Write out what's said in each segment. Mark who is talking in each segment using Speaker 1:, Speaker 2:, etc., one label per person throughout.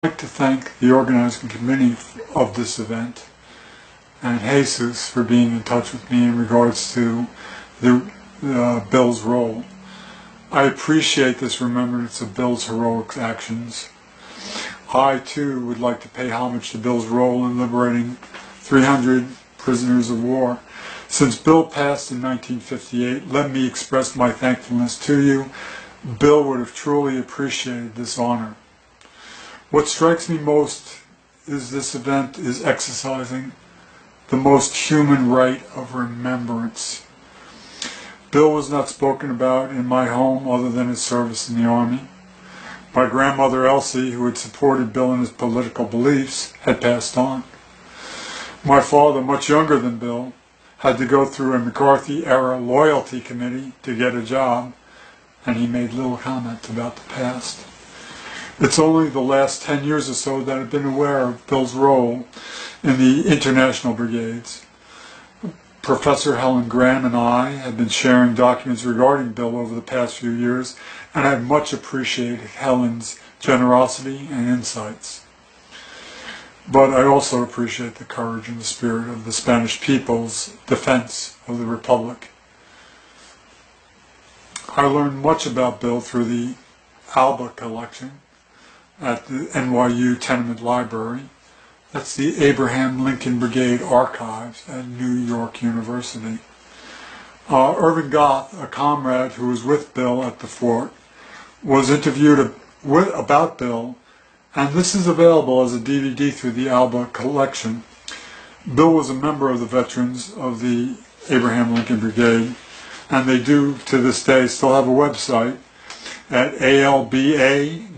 Speaker 1: I'd like to thank the organizing committee of this event and Jesus for being in touch with me in regards to Bill's role. I appreciate this remembrance of Bill's heroic actions. I too would like to pay homage to Bill's role in liberating 300 prisoners of war. Since Bill passed in 1958, let me express my thankfulness to you. Bill would have truly appreciated this honor. What strikes me most is this event is exercising the most human right of remembrance. Bill was not spoken about in my home other than his service in the Army. My grandmother Elsie, who had supported Bill in his political beliefs, had passed on. My father, much younger than Bill, had to go through a McCarthy-era loyalty committee to get a job, and he made little comment about the past. It's only the last 10 years or so that I've been aware of Bill's role in the international brigades. Professor Helen Graham and I have been sharing documents regarding Bill over the past few years, and I've much appreciated Helen's generosity and insights. But I also appreciate the courage and the spirit of the Spanish people's defense of the Republic. I learned much about Bill through the ALBA collection at the NYU Tenement Library. That's the Abraham Lincoln Brigade Archives at New York University. Irvin Goth, a comrade who was with Bill at the fort, was interviewed about Bill, and this is available as a DVD through the ALBA collection. Bill was a member of the veterans of the Abraham Lincoln Brigade, and they do, to this day, still have a website at alba-valb.org.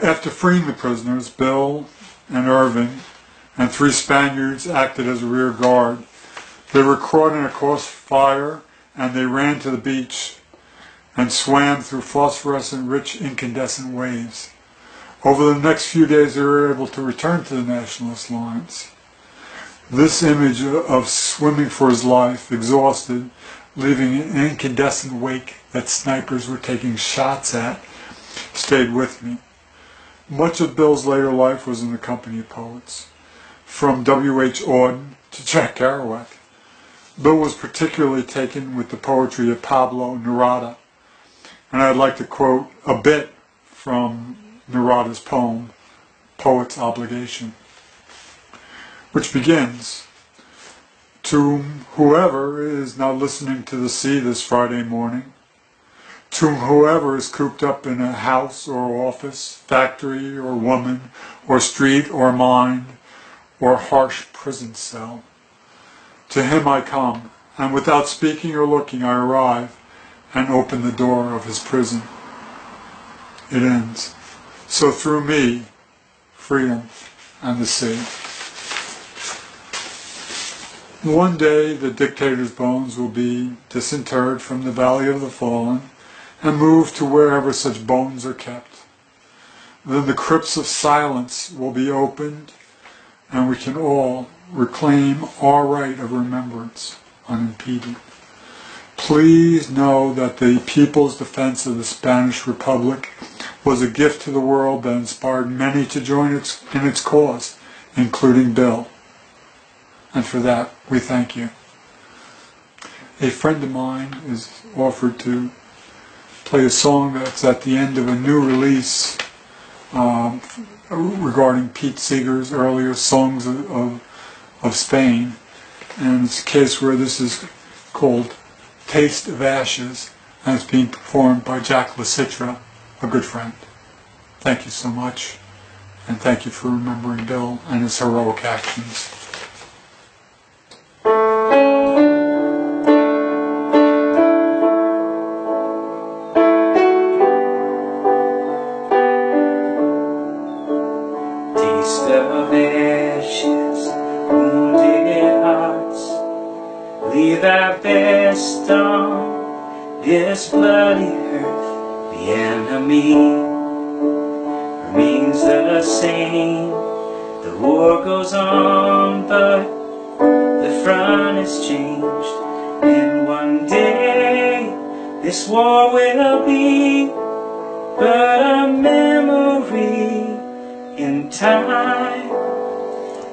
Speaker 1: After freeing the prisoners, Bill and Irving and 3 Spaniards acted as a rear guard. They were caught in a crossfire, and they ran to the beach and swam through phosphorescent-rich incandescent waves. Over the next few days, they were able to return to the Nationalist lines. This image of swimming for his life, exhausted, leaving an incandescent wake that snipers were taking shots at, stayed with me. Much of Bill's later life was in the company of poets, from W.H. Auden to Jack Kerouac. Bill was particularly taken with the poetry of Pablo Neruda, and I'd like to quote a bit from Neruda's poem, Poet's Obligation, which begins, "To whoever is now listening to the sea this Friday morning, to whoever is cooped up in a house or office, factory or woman, or street or mind, or harsh prison cell, to him I come, and without speaking or looking I arrive and open the door of his prison." It ends. So through me, freedom and the sea. One day the dictator's bones will be disinterred from the Valley of the Fallen and moved to wherever such bones are kept. Then the crypts of silence will be opened, and we can all reclaim our right of remembrance unimpeded. Please know that the people's defense of the Spanish Republic was a gift to the world that inspired many to join in its cause, including Bill. And for that, we thank you. A friend of mine is offered to play a song that's at the end of a new release regarding Pete Seeger's earlier songs of Spain. And it's a case where this is called Taste of Ashes, and it's being performed by Jack LaCitra, a good friend. Thank you so much, and thank you for remembering Bill and his heroic actions.
Speaker 2: Taste of ashes, wounded hearts, leave our best on this bloody earth. The enemy remains the same. The war goes on, but the front has changed. And one day the this war will be but a memory in time,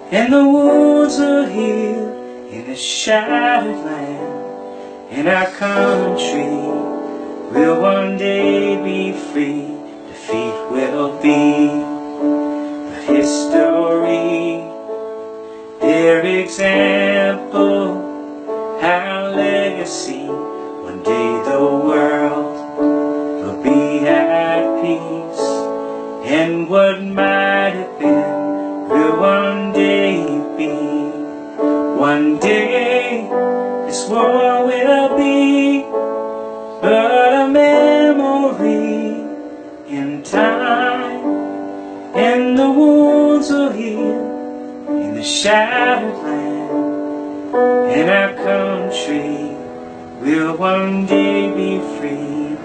Speaker 2: and the wounds will heal in a shattered land, and our country will one day be free. Defeat will be but history, their example, our legacy. One day the world will be at peace, and what might have been will one day be. One day this war will be but a memory in time, and the wounds will heal in the shattered land, and our country will one day be free.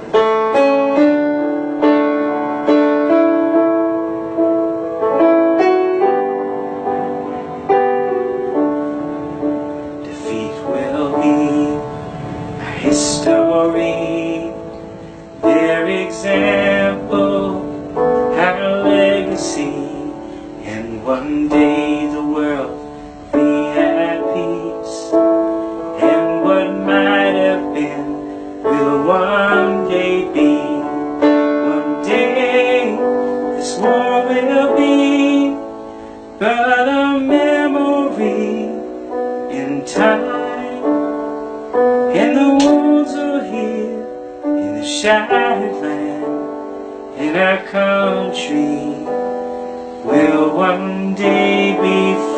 Speaker 2: Defeat will be a history, their example, our legacy, and one day the world will be at peace, and what might have been will one day be. One day this war will be but a memory in time, and the wounds will heal in the shattered land, and our country will one day be free.